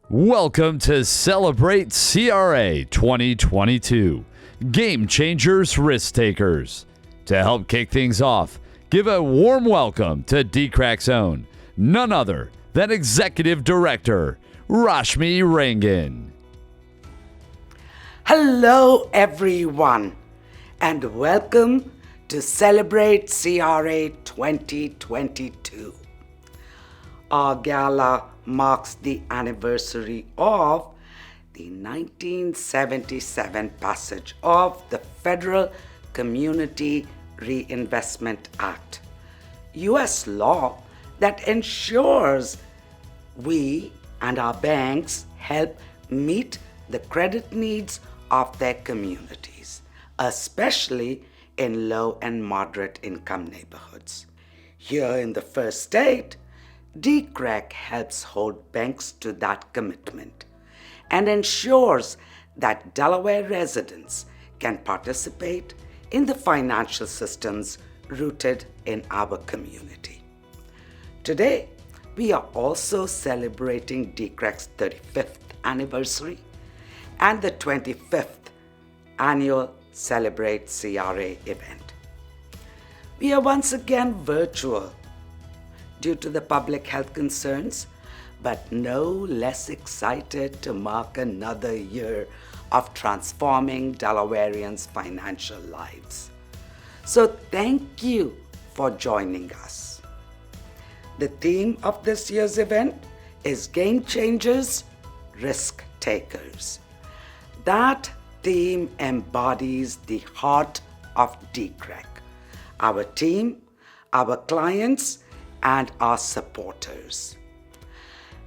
Welcome to Celebrate CRA 2022, Game Changers Risk Takers. To help kick things off, give a warm welcome to DCRAC's own, none other than Executive Director, Rashmi Rangan. Hello everyone and welcome to Celebrate CRA 2022. Our gala marks the anniversary of the 1977 passage of the Federal Community Reinvestment Act, U.S. law that ensures we and our banks help meet the credit needs of their communities, especially in low and moderate income neighborhoods. Here in the first state, DCRAC helps hold banks to that commitment and ensures that Delaware residents can participate in the financial systems rooted in our community. Today, we are also celebrating DCRAC's 35th anniversary and the 25th annual Celebrate CRA event. We are once again virtual due to the public health concerns, but no less excited to mark another year of transforming Delawareans' financial lives. So thank you for joining us. The theme of this year's event is Game Changers, Risk Takers. That theme embodies the heart of DCRAC, our team, our clients, and our supporters.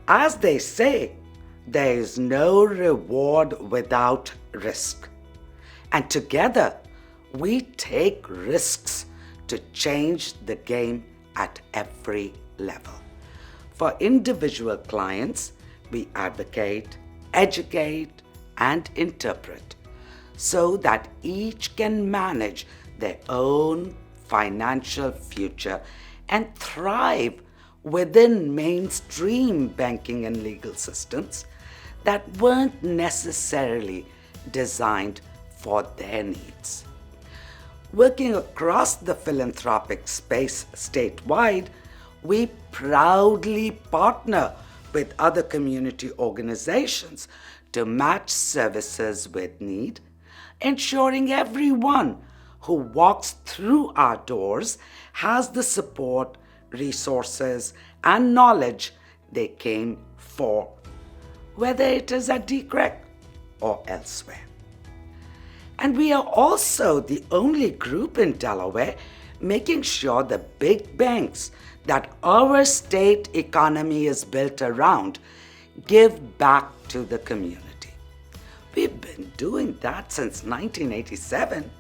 As they say, there is no reward without risk. And together, we take risks to change the game at every level. For individual clients, we advocate, educate, and interpret so that each can manage their own financial future and thrive within mainstream banking and legal systems that weren't necessarily designed for their needs. Working across the philanthropic space statewide, we proudly partner with other community organizations to match services with need, ensuring everyone who walks through our doors has the support, resources, and knowledge they came for, whether it is at DCRAC or elsewhere. And we are also the only group in Delaware making sure the big banks that our state economy is built around give back to the community. We've been doing that since 1987.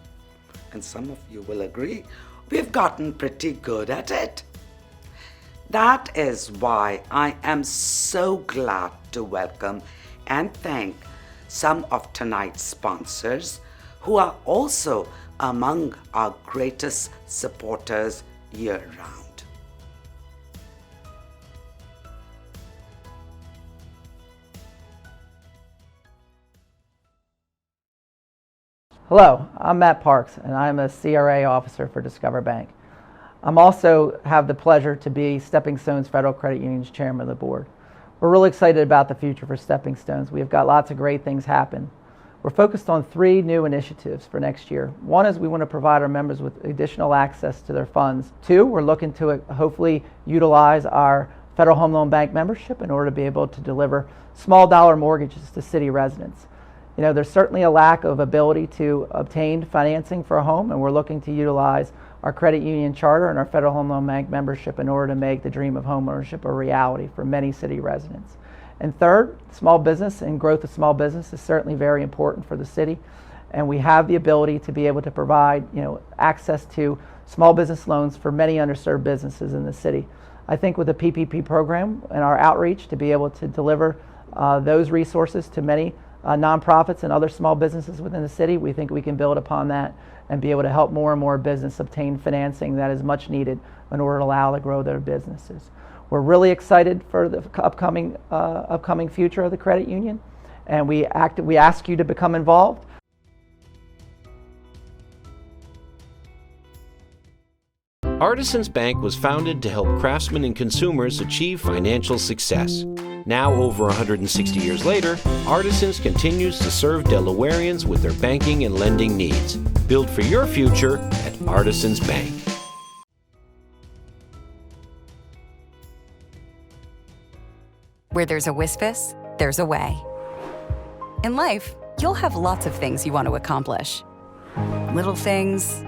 And some of you will agree, we've gotten pretty good at it. That is why I am so glad to welcome and thank some of tonight's sponsors who are also among our greatest supporters year-round. Hello, I'm Matt Parks, and I'm a CRA officer for Discover Bank. I'm also have the pleasure to be Stepping Stones Federal Credit Union's chairman of the board. We're really excited about the future for Stepping Stones. We've got lots of great things happen. We're focused on 3 new initiatives for next year. One is we want to provide our members with additional access to their funds. 2, we're looking to hopefully utilize our Federal Home Loan Bank membership in order to be able to deliver small dollar mortgages to city residents. You know, there's certainly a lack of ability to obtain financing for a home, and we're looking to utilize our credit union charter and our Federal Home Loan Bank membership in order to make the dream of homeownership a reality for many city residents. And third, small business and growth of small business is certainly very important for the city, and we have the ability to be able to provide, access to small business loans for many underserved businesses in the city. I think with the PPP program and our outreach to be able to deliver those resources to many nonprofits and other small businesses within the city, we think we can build upon that and be able to help more and more business obtain financing that is much needed in order to allow to grow their businesses. We're really excited for the upcoming future of the credit union, and we ask you to become involved. Artisans Bank was founded to help craftsmen and consumers achieve financial success. Now, over 160 years later, Artisans continues to serve Delawareans with their banking and lending needs. Build for your future at Artisans Bank. Where there's a Wispus, there's a way. In life, you'll have lots of things you want to accomplish. Little things,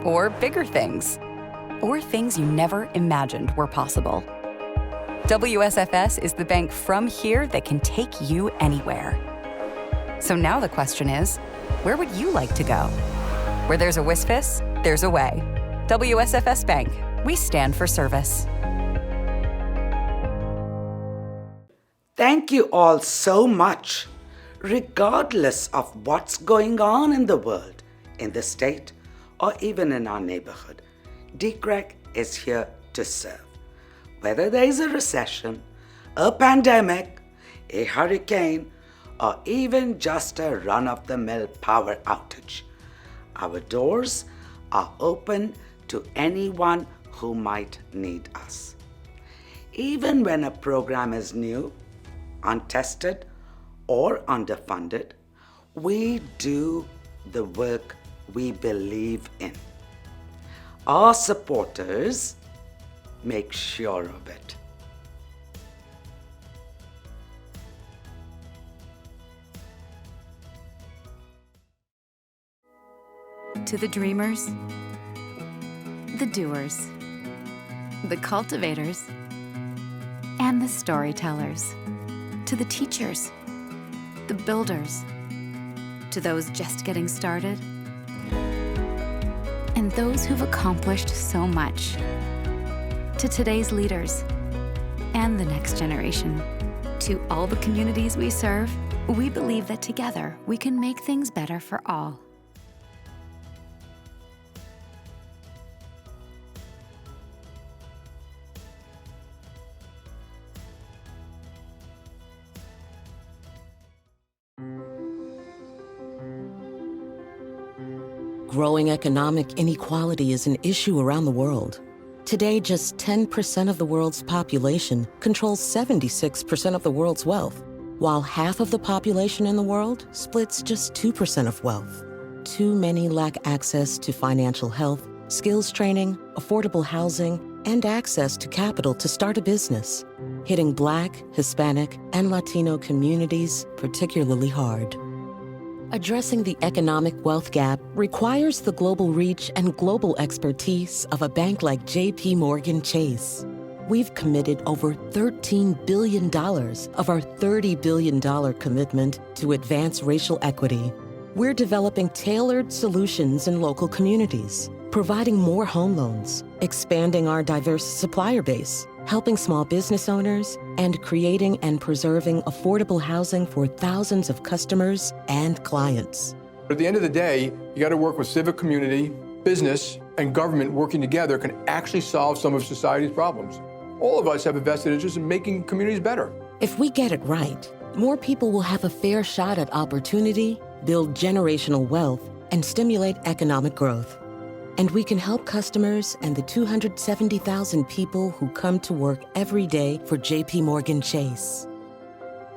or bigger things, or things you never imagined were possible. WSFS is the bank from here that can take you anywhere. So now the question is, where would you like to go? Where there's a Wispus, there's a way. WSFS Bank, we stand for service. Thank you all so much. Regardless of what's going on in the world, in the state, or even in our neighborhood, DCREC is here to serve. Whether there is a recession, a pandemic, a hurricane, or even just a run-of-the-mill power outage, our doors are open to anyone who might need us. Even when a program is new, untested, or underfunded, we do the work we believe in. Our supporters make sure of it. To the dreamers, the doers, the cultivators, and the storytellers. To the teachers, the builders, to those just getting started, and those who've accomplished so much. To today's leaders and the next generation. To all the communities we serve, we believe that together we can make things better for all. Growing economic inequality is an issue around the world. Today, just 10% of the world's population controls 76% of the world's wealth, while half of the population in the world splits just 2% of wealth. Too many lack access to financial health, skills training, affordable housing, and access to capital to start a business, hitting Black, Hispanic, and Latino communities particularly hard. Addressing the economic wealth gap requires the global reach and global expertise of a bank like J.P. Morgan Chase. We've committed over $13 billion of our $30 billion commitment to advance racial equity. We're developing tailored solutions in local communities, providing more home loans, expanding our diverse supplier base, helping small business owners, and creating and preserving affordable housing for thousands of customers and clients. At the end of the day, you got to work with civic community, business, and government working together can actually solve some of society's problems. All of us have a vested interest in making communities better. If we get it right, more people will have a fair shot at opportunity, build generational wealth, and stimulate economic growth. And we can help customers and the 270,000 people who come to work every day for J.P. Morgan Chase.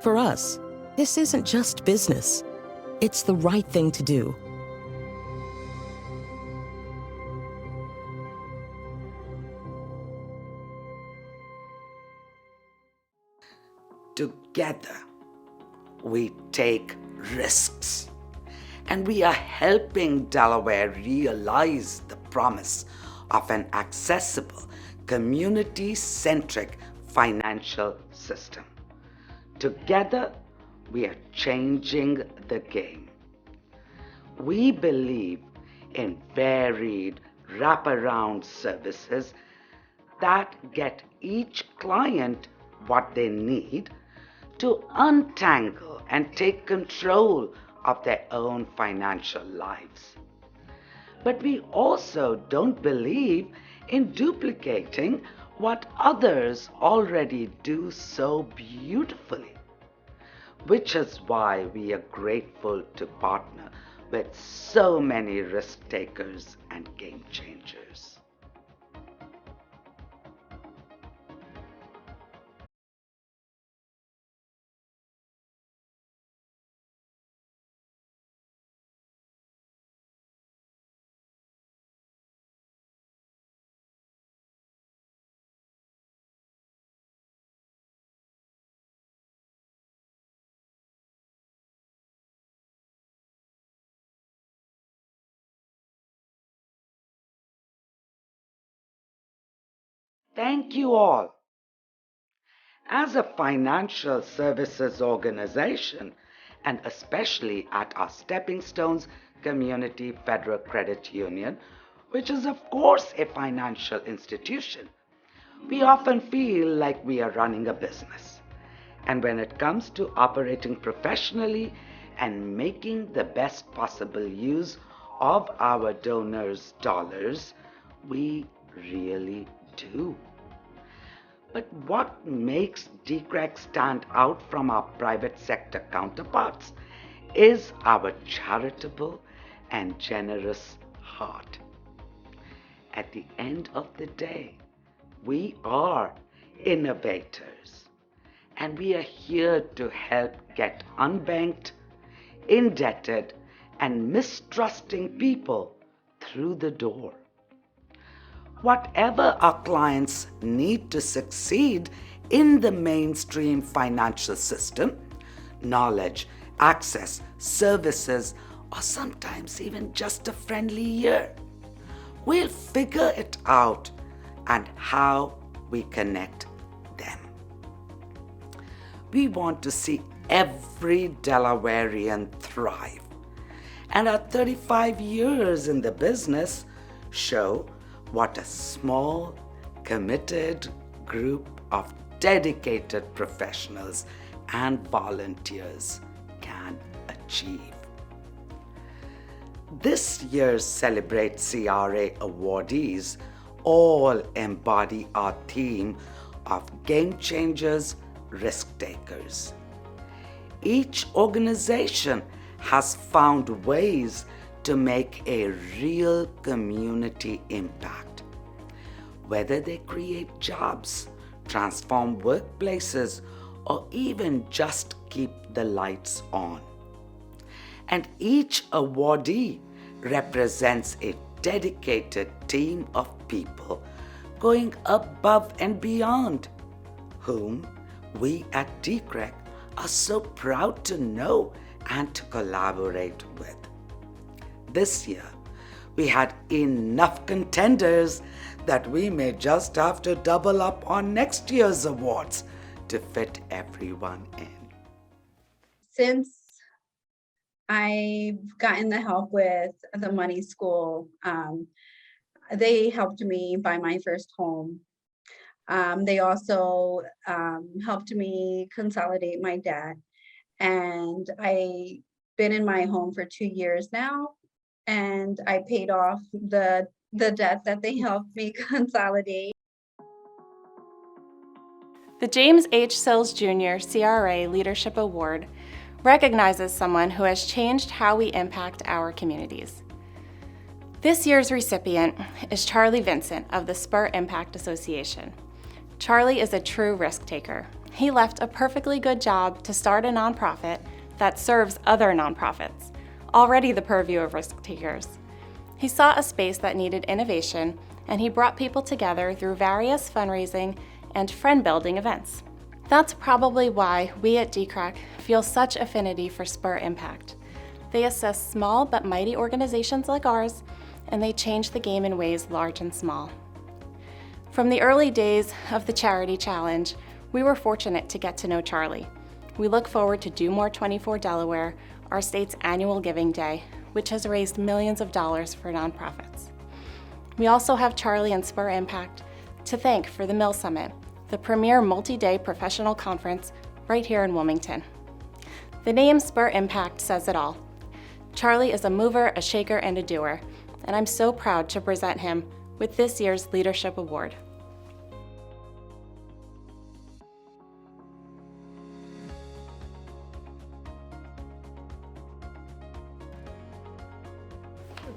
For us, this isn't just business. It's the right thing to do. Together, we take risks. And we are helping Delaware realize the promise of an accessible, community-centric financial system. Together, we are changing the game. We believe in varied wraparound services that get each client what they need to untangle and take control of their own financial lives. But we also don't believe in duplicating what others already do so beautifully, which is why we are grateful to partner with so many risk takers and game changers. Thank you all. As a financial services organization, and especially at our Stepping Stones Community Federal Credit Union, which is of course a financial institution, we often feel like we are running a business. And when it comes to operating professionally and making the best possible use of our donors' dollars, we really do. But what makes DCRAC stand out from our private sector counterparts is our charitable and generous heart. At the end of the day, we are innovators, and we are here to help get unbanked, indebted, and mistrusting people through the door. Whatever our clients need to succeed in the mainstream financial system, knowledge, access, services, or sometimes even just a friendly ear, we'll figure it out and how we connect them. We want to see every Delawarean thrive, and our 35 years in the business show what a small, committed group of dedicated professionals and volunteers can achieve. This year's Celebrate CRA awardees all embody our theme of game changers, risk takers. Each organization has found ways to make a real community impact. Whether they create jobs, transform workplaces, or even just keep the lights on. And each awardee represents a dedicated team of people going above and beyond, whom we at DCRAC are so proud to know and to collaborate with. This year, we had enough contenders that we may just have to double up on next year's awards to fit everyone in. Since I've gotten the help with the money school, they helped me buy my first home. They also helped me consolidate my debt. And I've been in my home for 2 years now, and I paid off the debt that they helped me consolidate. The James H. Sills Jr. CRA Leadership Award recognizes someone who has changed how we impact our communities. This year's recipient is Charlie Vincent of the Spur Impact Association. Charlie is a true risk taker. He left a perfectly good job to start a nonprofit that serves other nonprofits, already the purview of risk takers. He saw a space that needed innovation, and he brought people together through various fundraising and friend-building events. That's probably why we at DCRAC feel such affinity for Spur Impact. They assist small but mighty organizations like ours, and they change the game in ways large and small. From the early days of the Charity Challenge, we were fortunate to get to know Charlie. We look forward to Do More 24 Delaware, our state's annual giving day, which has raised millions of dollars for nonprofits. We also have Charlie and Spur Impact to thank for the Mill Summit, the premier multi-day professional conference right here in Wilmington. The name Spur Impact says it all. Charlie is a mover, a shaker, and a doer, and I'm so proud to present him with this year's Leadership Award.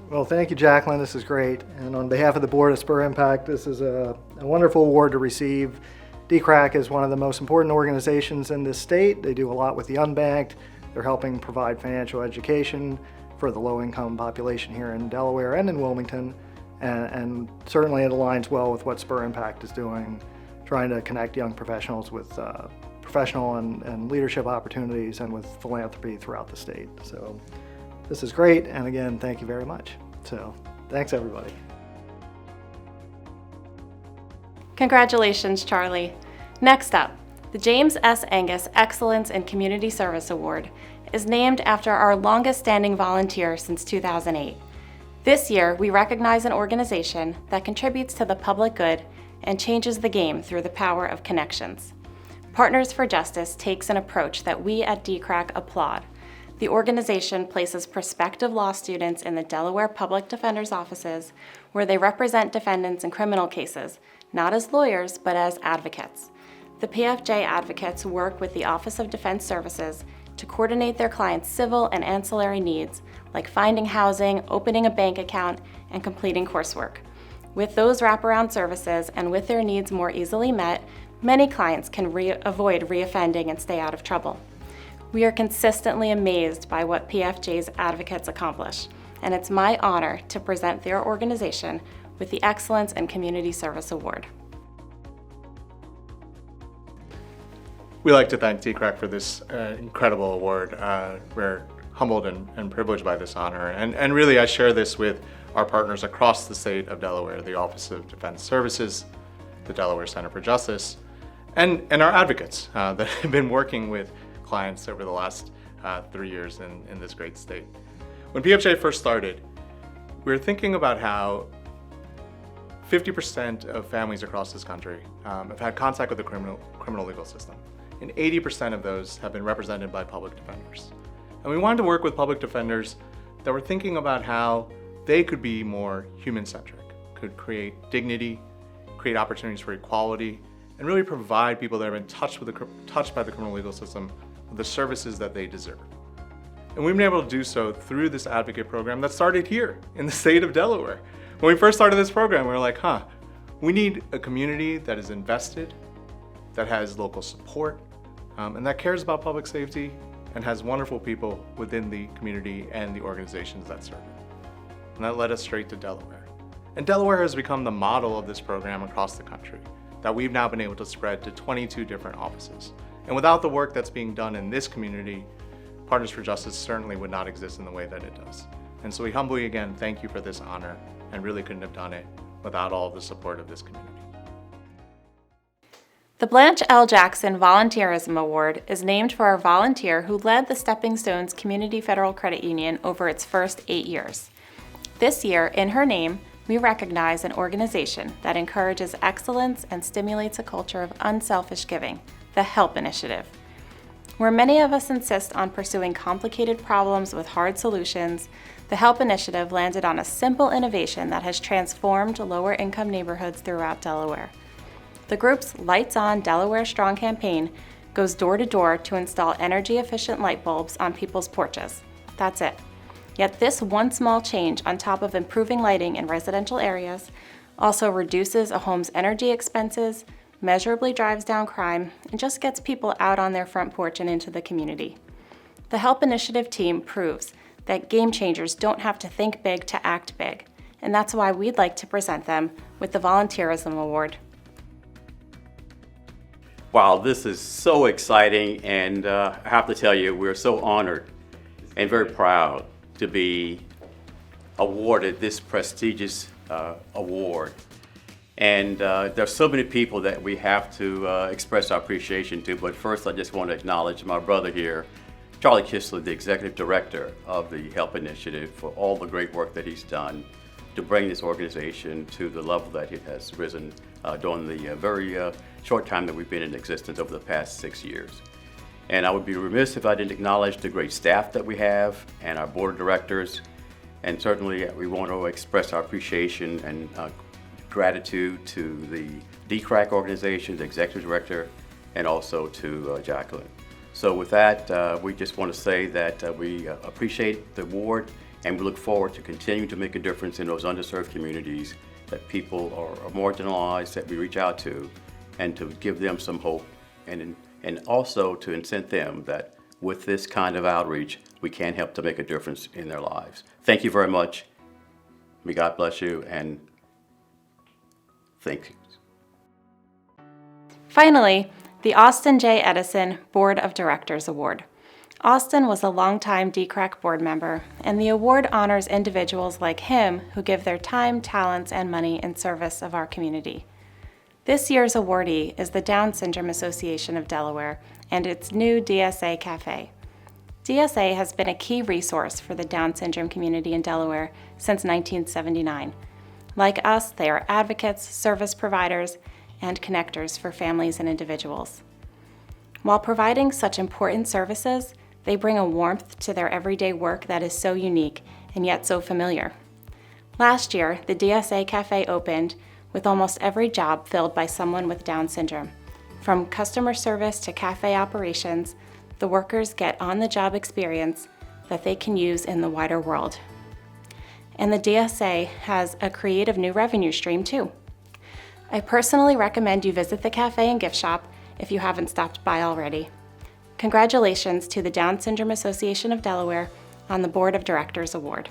Well, thank you, Jacqueline. This is great. And on behalf of the board of Spur Impact, this is a wonderful award to receive. DCRAC is one of the most important organizations in this state. They do a lot with the unbanked. They're helping provide financial education for the low-income population here in Delaware and in Wilmington. And certainly it aligns well with what Spur Impact is doing, trying to connect young professionals with professional and leadership opportunities and with philanthropy throughout the state. So this is great, and again, thank you very much. So thanks, everybody. Congratulations, Charlie. Next up, the James S. Angus Excellence in Community Service Award is named after our longest-standing volunteer since 2008. This year, we recognize an organization that contributes to the public good and changes the game through the power of connections. Partners for Justice takes an approach that we at DCRAC applaud. The organization places prospective law students in the Delaware Public Defender's offices where they represent defendants in criminal cases, not as lawyers, but as advocates. The PFJ advocates work with the Office of Defense Services to coordinate their clients' civil and ancillary needs, like finding housing, opening a bank account, and completing coursework. With those wraparound services and with their needs more easily met, many clients can avoid reoffending and stay out of trouble. We are consistently amazed by what PFJ's advocates accomplish, and it's my honor to present their organization with the Excellence in Community Service Award. We'd like to thank DCRAC for this incredible award. We're humbled and privileged by this honor, and really I share this with our partners across the state of Delaware, the Office of Defense Services, the Delaware Center for Justice, and our advocates that have been working with clients over the last 3 years in this great state. When PFJ first started, we were thinking about how 50% of families across this country have had contact with the criminal legal system, and 80% of those have been represented by public defenders. And we wanted to work with public defenders that were thinking about how they could be more human-centric, could create dignity, create opportunities for equality, and really provide people that have been touched by the criminal legal system with the services that they deserve. And we've been able to do so through this advocate program that started here in the state of Delaware. When we first started this program, we were like, we need a community that is invested, that has local support, and that cares about public safety and has wonderful people within the community and the organizations that serve it. And that led us straight to Delaware. And Delaware has become the model of this program across the country that we've now been able to spread to 22 different offices. And without the work that's being done in this community, Partners for Justice certainly would not exist in the way that it does. And so we humbly again thank you for this honor, and really couldn't have done it without all of the support of this community. The Blanche L. Jackson Volunteerism Award is named for a volunteer who led the Stepping Stones Community Federal Credit Union over its first 8 years. This year, in her name, we recognize an organization that encourages excellence and stimulates a culture of unselfish giving, the HELP Initiative. Where many of us insist on pursuing complicated problems with hard solutions, the HELP Initiative landed on a simple innovation that has transformed lower-income neighborhoods throughout Delaware. The group's Lights On Delaware Strong campaign goes door to door to install energy-efficient light bulbs on people's porches. That's it. Yet this one small change, on top of improving lighting in residential areas, also reduces a home's energy expenses, measurably drives down crime, and just gets people out on their front porch and into the community. The HELP Initiative team proves that game changers don't have to think big to act big, and that's why we'd like to present them with the Volunteerism Award. Wow, this is so exciting, and I have to tell you, we're so honored and very proud to be awarded this prestigious award. And there's so many people that we have to express our appreciation to, but first I just want to acknowledge my brother here, Charlie Kistler, the Executive Director of the HELP Initiative, for all the great work that he's done to bring this organization to the level that it has risen during the very short time that we've been in existence over the past 6 years. And I would be remiss if I didn't acknowledge the great staff that we have and our board of directors. And certainly we want to express our appreciation and gratitude to the DCRAC organization, the executive director, and also to Jacqueline. So with that, we just want to say that we appreciate the award And we look forward to continuing to make a difference in those underserved communities that people are marginalized, that we reach out to, and to give them some hope, and also to incent them that with this kind of outreach, we can help to make a difference in their lives. Thank you very much. May God bless you, and thank you. Finally, the Austin J. Edison Board of Directors Award. Austin was a longtime DCRAC board member, and the award honors individuals like him who give their time, talents, and money in service of our community. This year's awardee is the Down Syndrome Association of Delaware and its new DSA Cafe. DSA has been a key resource for the Down syndrome community in Delaware since 1979. Like us, they are advocates, service providers, and connectors for families and individuals. While providing such important services, they bring a warmth to their everyday work that is so unique and yet so familiar. Last year, the DSA Cafe opened with almost every job filled by someone with Down syndrome. From customer service to cafe operations, the workers get on-the-job experience that they can use in the wider world. And the DSA has a creative new revenue stream too. I personally recommend you visit the cafe and gift shop if you haven't stopped by already. Congratulations to the Down Syndrome Association of Delaware on the Board of Directors Award.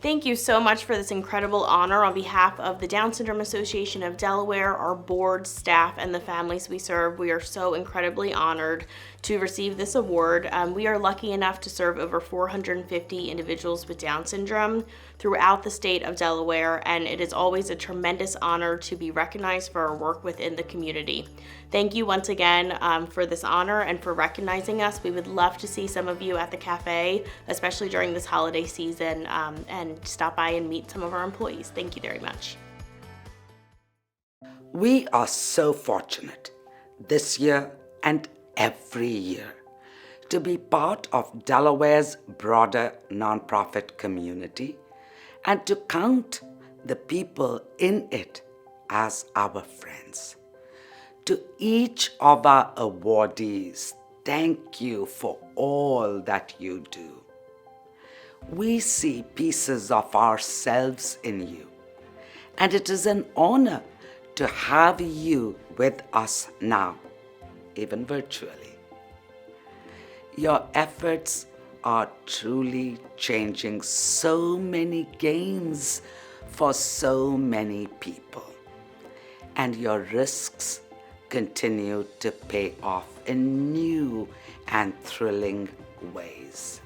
Thank you so much for this incredible honor on behalf of the Down Syndrome Association of Delaware, our board, staff, and the families we serve. We are so incredibly honored to receive this award. We are lucky enough to serve over 450 individuals with Down syndrome throughout the state of Delaware, and it is always a tremendous honor to be recognized for our work within the community. Thank you once again for this honor and for recognizing us. We would love to see some of you at the cafe, especially during this holiday season, and stop by and meet some of our employees. Thank you very much. We are so fortunate this year and every year to be part of Delaware's broader nonprofit community and to count the people in it as our friends. To each of our awardees, thank you for all that you do. We see pieces of ourselves in you, and it is an honor to have you with us now, even virtually. Your efforts are truly changing so many games for so many people, and your risks continue to pay off in new and thrilling ways.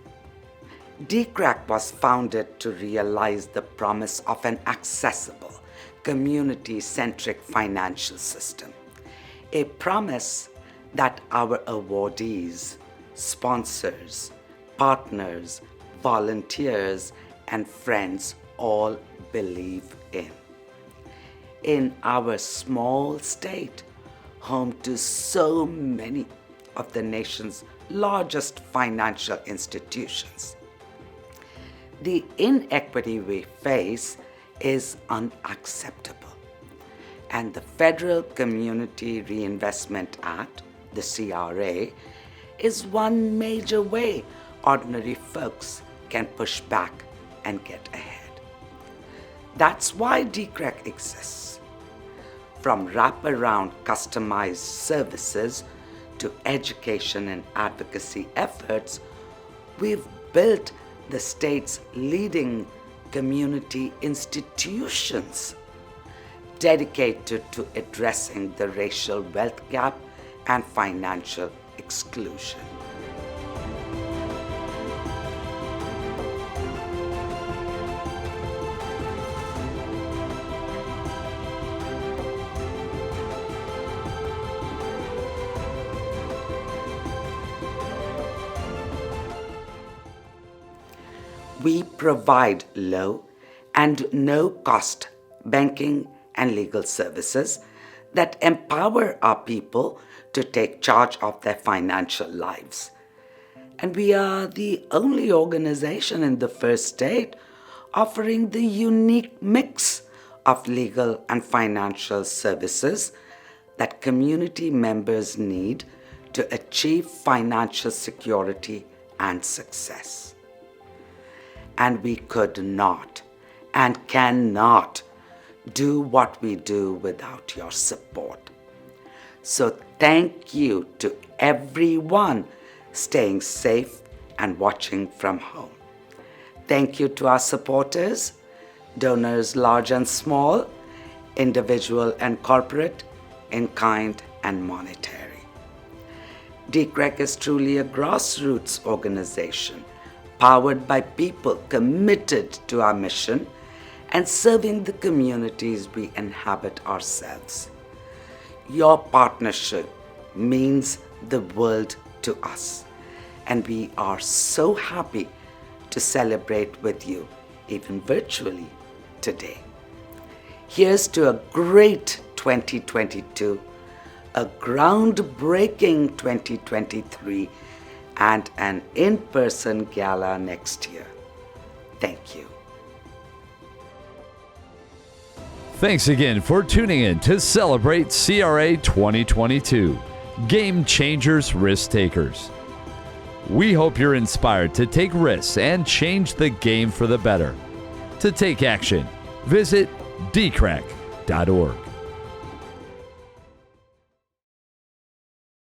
DCRAC was founded to realize the promise of an accessible, community-centric financial system, a promise that our awardees, sponsors, partners, volunteers, and friends all believe in. In our small state, home to so many of the nation's largest financial institutions, the inequity we face is unacceptable, and the Federal Community Reinvestment Act, the CRA, is one major way ordinary folks can push back and get ahead. That's why DCRAC exists. From wraparound customized services to education and advocacy efforts, we've built the state's leading community institutions dedicated to addressing the racial wealth gap and financial exclusion. We provide low and no-cost banking and legal services that empower our people to take charge of their financial lives. And we are the only organization in the first state offering the unique mix of legal and financial services that community members need to achieve financial security and success. And we could not and cannot do what we do without your support. So thank you to everyone staying safe and watching from home. Thank you to our supporters, donors large and small, individual and corporate, in kind and monetary. DCREC is truly a grassroots organization powered by people committed to our mission and serving the communities we inhabit ourselves. Your partnership means the world to us, and we are so happy to celebrate with you, even virtually, today. Here's to a great 2022, a groundbreaking 2023, and an in-person gala next year. Thank you. Thanks again for tuning in to celebrate CRA 2022, Game Changers Risk Takers. We hope you're inspired to take risks and change the game for the better. To take action, visit dcrac.org.